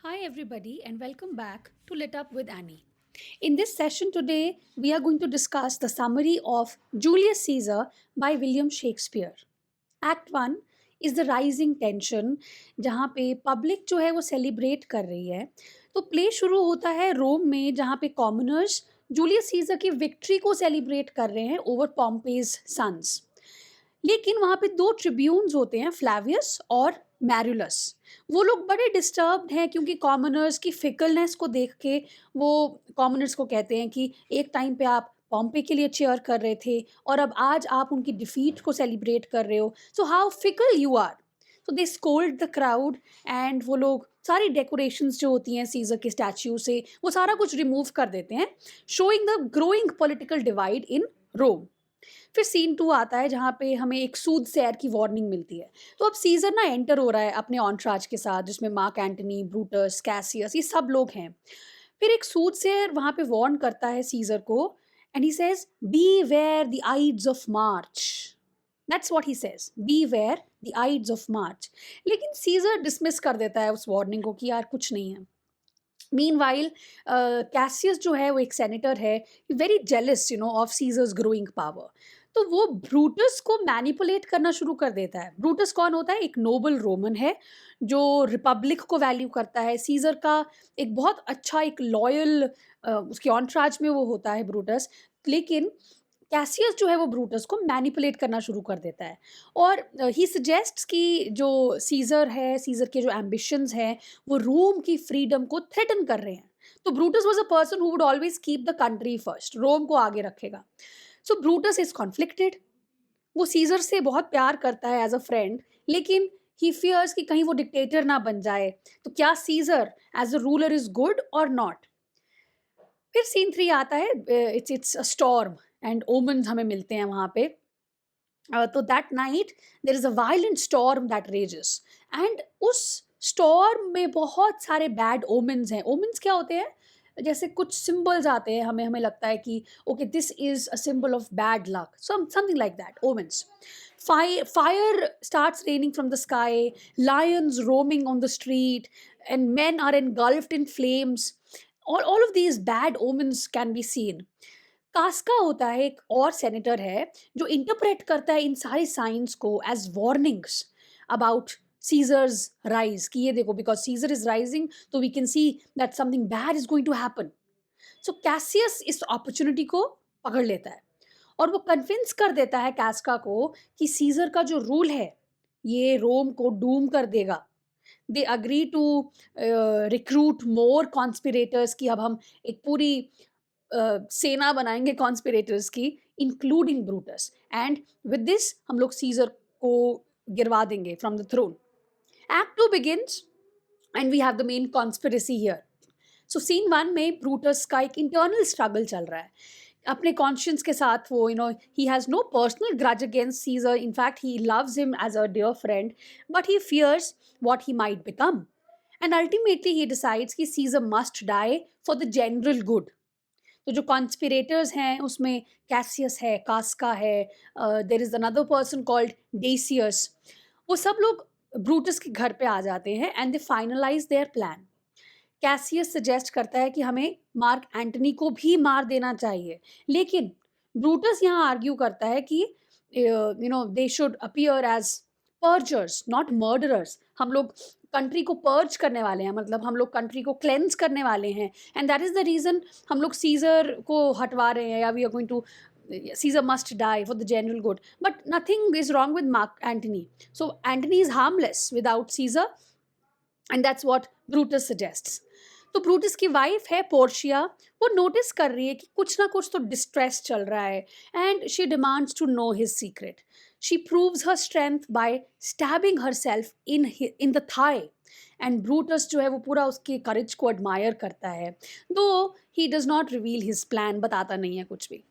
Hi, everybody, and welcome back to Lit Up with Annie. In this session today, we are going to discuss the summary of Julius Caesar by William Shakespeare. Act 1 is the rising tension, जहाँ पे public जो है वो celebrate कर रही है. तो play शुरू होता है रोम में, जहाँ पे कॉमनर्स जूलियस सीजर की विक्ट्री को सेलिब्रेट कर रहे हैं ओवर पॉम्पेज सन्स. लेकिन वहाँ पे 2 ट्रिब्यून्स होते हैं, फ्लैवियस और मैरुलस. वो लोग बड़े डिस्टर्ब्ड हैं क्योंकि कॉमनर्स की फिकलनेस को देख के वो कॉमनर्स को कहते हैं कि एक टाइम पे आप पॉम्पे के लिए चीयर कर रहे थे और अब आज आप उनकी डिफीट को सेलिब्रेट कर रहे हो. So how fickle you are. So they scold the crowd and वो लोग सारी डेकोरेशंस जो होती हैं सीजर के स्टैच्यू से वो सारा कुछ रिमूव कर देते हैं, showing the growing political divide in Rome. फिर सीन 2 आता है जहाँ पे हमें एक सूदसैर की वार्निंग मिलती है. तो अब सीज़र ना एंटर हो रहा है अपने एंटोurage के साथ, जिसमें मार्क एंटनी, ब्रूटस, कैसियस, ये सब लोग हैं. फिर एक सूदसैर वहाँ पे वार्न करता है सीज़र को and he says beware the aides of March. That's what he says, beware the aides of March. लेकिन सीज़र डिसमिस कर देता है उस वार्निंग को कि यार कुछ नहीं है. मीनवाइल कैसियस जो है वो एक सेनेटर है, very jealous of Caesar's growing power. तो वो ब्रूटस को मैनिपुलेट करना शुरू कर देता है. ब्रूटस कौन होता है? एक नोबल रोमन है जो रिपब्लिक को वैल्यू करता है. सीजर का एक बहुत अच्छा एक लॉयल उसके ऑन्ट्राज में वो होता है ब्रूटस. लेकिन कैसियस जो है वो ब्रूटस को मैनिपुलेट करना शुरू कर देता है और ही सजेस्ट्स कि जो सीजर है, सीजर के जो एम्बिशंस हैं वो रोम की फ्रीडम को थ्रेटन कर रहे हैं. तो Brutus was a person who would always keep the country first, Rome को आगे रखेगा. So Brutus is conflicted. वो सीजर से बहुत प्यार करता है एज अ फ्रेंड, लेकिन ही फियर्स कि कहीं वो डिक्टेटर ना बन जाए. तो क्या Caesar as a ruler is good और नॉट? फिर सीन 3 आता है, it's it's a storm and omens हमें मिलते हैं वहाँ पे. तो that night there is a violent storm that rages and उस स्टॉर्म में बहुत सारे बैड ओमेन्स हैं. ओमेन्स क्या होते हैं? जैसे कुछ सिंबल्स आते हैं, हमें हमें लगता है कि okay this is a symbol of bad luck, something like that. Women's. Fire starts raining from the sky, lions roaming on the street, and men are engulfed in flames. All of these bad omens can be seen. कास्का होता है, एक और senator है जो interpret करता है इन सारे signs को as warnings about Caesar's rise, कि ये देखो बिकॉज सीजर इज राइजिंग तो we can see that something bad is going to happen. So Cassius इस अपॉर्चुनिटी को पकड़ लेता है और वो कन्विंस कर देता है कास्का को कि सीजर का जो रूल है ये रोम को डूम कर देगा. They agree to recruit more conspirators, कि अब हम एक पूरी सेना बनाएंगे कॉन्स्पिरेटर्स की, including Brutus. And with this हम लोग सीजर को गिरवा देंगे from the throne. Act 2 begins and we have the main conspiracy here. So scene 1 में ब्रूटस का एक इंटरनल स्ट्रगल चल रहा है अपने कॉन्शियंस के साथ. वो ही has no personal grudge against Caesar, in fact he loves him as a dear friend, but he fears what he might become. And ultimately he decides कि Caesar must die for the general good. तो जो conspirators हैं उसमें Cassius है, Casca है, there is another person called Decius. वो सब लोग ब्रूटस के घर पे आ जाते हैं and they finalize their plan. Cassius suggest करता है कि हमें मार्क एंटनी को भी मार देना चाहिए, लेकिन ब्रूटस यहाँ आर्ग्यू करता है कि they should appear as purgers not murderers. हम लोग कंट्री को पर्ज करने वाले हैं, मतलब हम लोग कंट्री को क्लेंस करने वाले हैं, and that is the reason हम लोग सीजर को हटवा रहे हैं, या we are going to Caesar must die for the general good. But nothing is wrong with Mark Antony. So Antony is harmless without Caesar, and that's what Brutus suggests. तो Brutus की wife है Portia, वो notice कर रही है कि कुछ ना कुछ तो डिस्ट्रेस चल रहा है and she demands to know his secret. She proves her strength by stabbing herself in the thigh. And Brutus जो है वो पूरा उसके करेज को एडमायर करता है, though he does not reveal his plan, बताता नहीं है कुछ भी.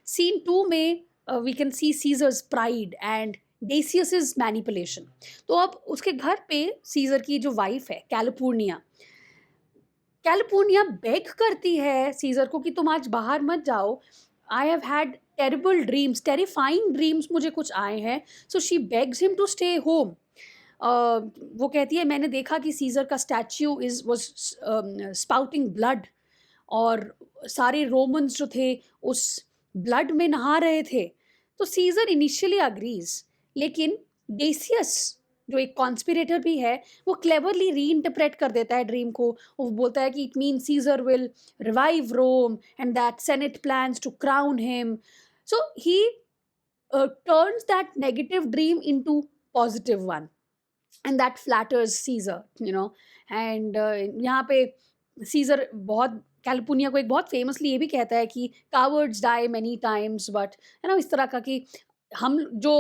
सीन 2 में we can see Caesar's pride and Decius manipulation. तो अब उसके घर पे सीजर की जो वाइफ है कैलिफोर्निया, कैलिफोर्निया बेग करती है सीजर को कि तुम आज बाहर मत जाओ. I have had terrible dreams, terrifying dreams मुझे कुछ आए हैं. So she begs him to stay home. वो कहती है मैंने देखा कि सीज़र का statue is was spouting blood, और सारे रोमन्स जो थे उस ब्लड में नहा रहे थे। तो सीज़र इनिशियली अग्रीज़, लेकिन डेसियस जो एक कॉन्स्पिरेटर भी है, वो क्लेवरली रीइंटरप्रेट कर देता है ड्रीम को। वो बोलता है कि it means Caesar will revive Rome and that senate plans to crown him. So he turns that negative dream into positive one, and that flatters Caesar, you know. And यहाँ पे सीजर बहुत California को एक बहुत famously ये भी कहता है कि cowards die many times, but है ना, इस तरह का कि हम जो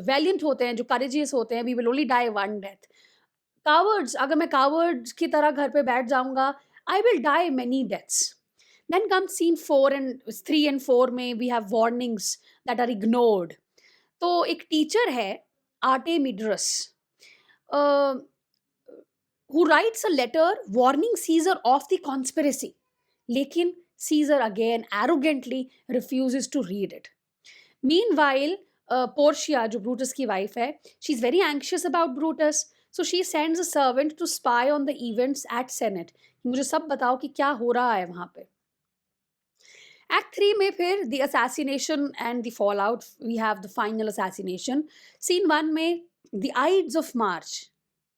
वैलियंट होते हैं, जो करेजियस होते हैं, we will only die one death. Cowards, अगर मैं कावर्ड्स की तरह घर पे बैठ जाऊंगा, I will die many deaths. Then comes scene 3 and 4 में we have warnings that are ignored. तो एक टीचर है आर्टेमिड्रस, who writes a letter warning Caesar of the conspiracy. लेकिन Caesar again arrogantly refuses to read it. Meanwhile, Portia, जो Brutus की wife है, she's very anxious about Brutus, so she sends a servant to spy on the events at Senate. मुझे सब बताओ कि क्या हो रहा है वहाँ पे। Act 3 में फिर the assassination and the fallout, we have the final assassination. Scene 1 में the Ides of March,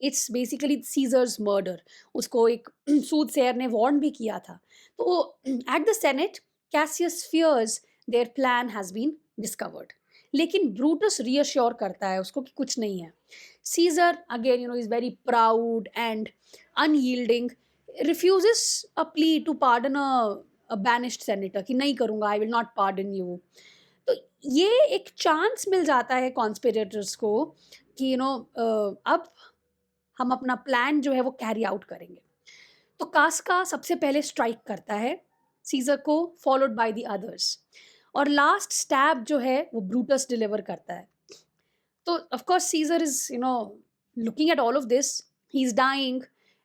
it's basically Caesar's murder. उसको एक सूदसेयर ने वार्न भी किया था। तो at the senate Cassius fears their plan has been discovered, लेकिन Brutus reassure करता है उसको कि कुछ नहीं है। Caesar again you know is very proud and unyielding, refuses a plea to pardon a banished senator, कि नहीं करूँगा, I will not pardon you. तो ये एक चांस मिल जाता है कॉन्स्पिरेटर्स को कि यू नो अब हम अपना प्लान जो है वो कैरी आउट करेंगे। तो कास्का सबसे पहले स्ट्राइक करता है सीजर को, फॉलोड बाय द अदर्स, और लास्ट स्टैब जो है वो ब्रूटस डिलीवर करता है। तो of course Caesar is you know looking at all of this, he is dying,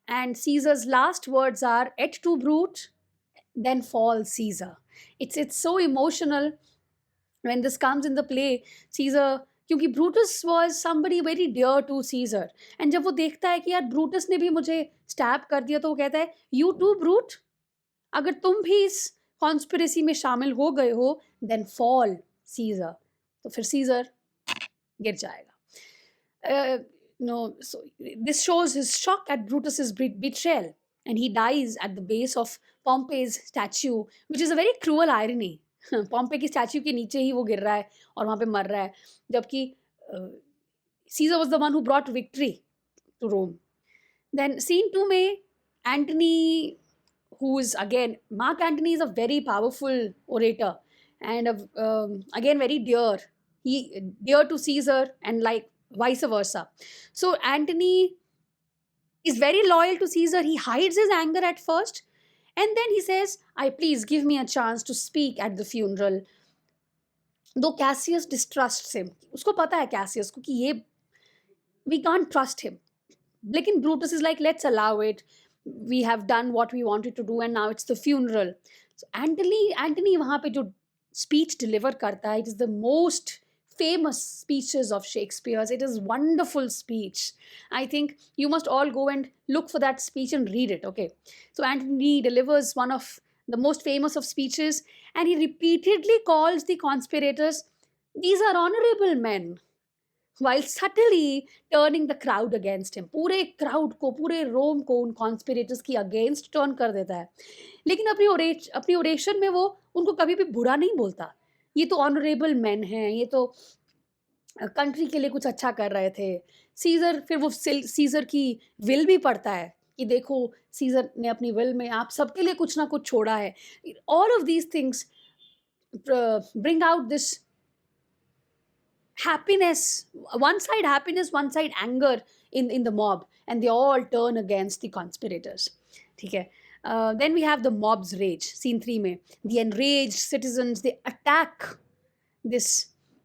and Caesar's last words are et tu Brute then fall Caesar. It's so emotional when this comes in the play. Caesar, क्योंकि Brutus was somebody very dear to Caesar, and जब वो देखता है कि यार Brutus ने भी मुझे स्टैप कर दिया, तो वो कहता है यू टू ब्रूट, अगर तुम भी इस कॉन्स्पिरेसी में शामिल हो गए हो देन फॉल सीजर। तो फिर सीजर गिर जाएगा। No, so this shows his shock at Brutus betrayal, and he dies at the base of Pompey's statue, which is a very cruel irony. पॉम्पे की स्टैच्यू के नीचे ही वो गिर रहा है और वहाँ पे मर रहा है, जबकि Caesar was the one who brought victory to Rome. Then scene 2 में Antony, who is again, Mark Antony is a very powerful orator and again very dear. He dear to Caesar and like vice versa. So Antony is very loyal to Caesar. He hides his anger at first, and then he says, I please give me a chance to speak at the funeral. Though Cassius distrusts him, उसको पता है Cassius को कि ये we can't trust him. लेकिन Brutus is like, let's allow it. We have done what we wanted to do and now it's the funeral. So Antony वहाँ पे जो speech deliver करता है, it is the most famous speeches of Shakespeare's. It is wonderful speech. I think you must all go and look for that speech and read it, okay? So Antony delivers one of the most famous of speeches, and he repeatedly calls the conspirators, these are honorable men, while subtly turning the crowd against him. पूरे crowd को, पूरे रोम को उन conspirators की against turn कर देता है, लेकिन अपनी ओरेशन में वो उनको कभी भी बुरा नहीं बोलता। ये तो ऑनरेबल मैन हैं, ये तो कंट्री के लिए कुछ अच्छा कर रहे थे। सीजर फिर वो सीजर की विल भी पढ़ता है कि देखो सीजर ने अपनी विल में आप सबके लिए कुछ ना कुछ छोड़ा है। All of these things bring out this happiness, one side anger in the mob, and they all turn against the conspirators. ठीक है। Then we have the mob's rage, scene 3 में the enraged citizens, they attack this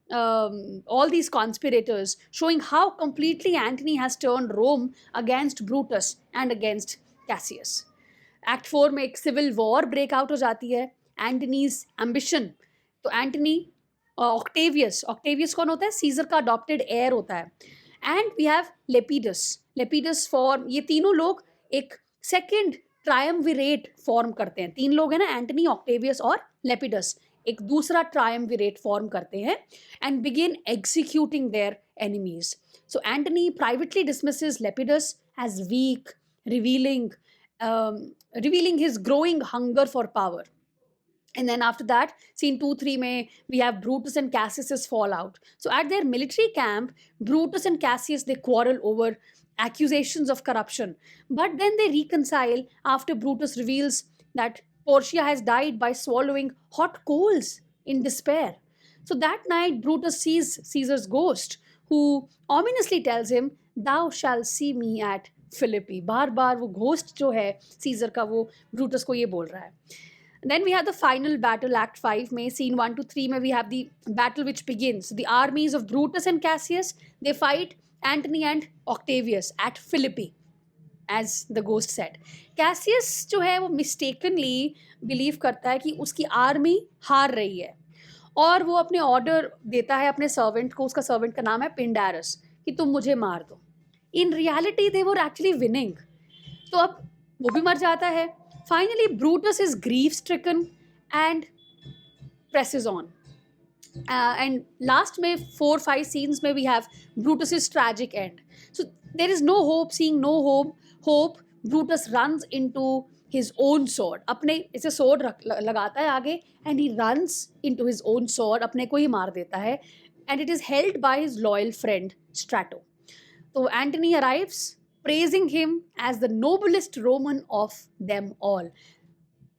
all these conspirators, showing how completely Antony has turned Rome against Brutus and against Cassius. Act 4 में एक civil war break out हो जाती है। Antony's ambition, तो Antony Octavius कौन होता है? सीजर का अडॉप्टेड एयर होता है। एंड वी हैव लेपिडस फॉर्म, ये तीनों लोग एक सेकेंड ट्रायम्विरेट फॉर्म करते हैं. 3 लोग हैं ना, एंटनी, ऑक्टेवियस और लेपिडस, एक दूसरा ट्रायम्विरेट फॉर्म करते हैं and begin executing their enemies. So Antony privately dismisses Lepidus as weak, revealing revealing his growing hunger for power. And then after that, scene 2-3 mein, we have Brutus and Cassius's fallout. So at their military camp, Brutus and Cassius, they quarrel over accusations of corruption. But then they reconcile after Brutus reveals that Portia has died by swallowing hot coals in despair. So that night, Brutus sees Caesar's ghost, who ominously tells him, "Thou shalt see me at Philippi." बार बार वो ghost जो है scissor का, वो Brutus को ये बोल रहा है. Then we have the final battle, Act 5 में, scene 1 to 3 में we have the battle which begins. The armies of Brutus and Cassius, they fight Antony and Octavius at Philippi, as the ghost said. Cassius जो है वो mistakenly believe करता है कि उसकी army हार रही है, और वो अपने ऑर्डर देता है अपने सर्वेंट को, उसका सर्वेंट का नाम है पिंडारस, कि तुम मुझे मार दो. In reality they were actually winning. तो अब वो भी मर जाता है. Finally Brutus is grief stricken and presses on. And last में 4-5 सीन्स में we have Brutus tragic end. So there is no hope, seeing no hope, Brutus runs into his own sword. अपने इसे sword लगाता है आगे and he runs into his own sword, अपने को ही मार देता है, and it is held by his loyal friend Strato. So Antony arrives, praising him as the noblest Roman of them all.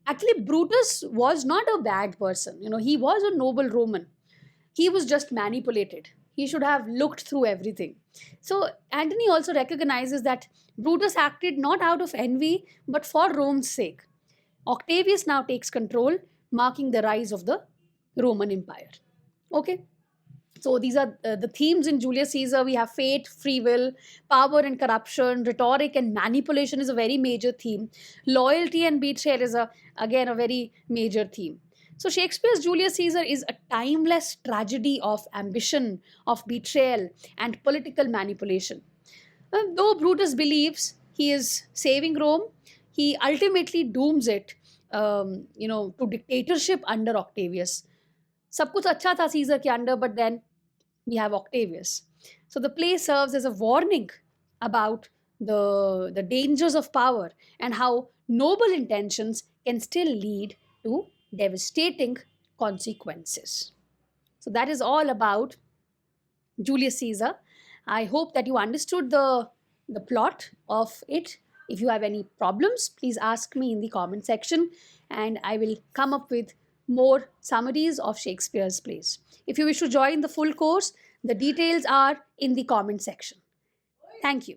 Actually, Brutus was not a bad person. He was a noble Roman. He was just manipulated. He should have looked through everything. So Antony also recognizes that Brutus acted not out of envy, but for Rome's sake. Octavius now takes control, marking the rise of the Roman Empire. Okay? So these are the themes in Julius Caesar. We have fate, free will, power and corruption, rhetoric and manipulation is a very major theme. Loyalty and betrayal is again a very major theme. So Shakespeare's Julius Caesar is a timeless tragedy of ambition, of betrayal, and political manipulation. Though Brutus believes he is saving Rome, he ultimately dooms it, to dictatorship under Octavius. सब कुछ अच्छा था Caesar के under, but then we have Octavius. So the play serves as a warning about the dangers of power and how noble intentions can still lead to devastating consequences. So that is all about Julius Caesar. I hope that you understood the plot of it. If you have any problems, please ask me in the comment section and I will come up with more summaries of Shakespeare's plays. If you wish to join the full course, the details are in the comment section. Thank you.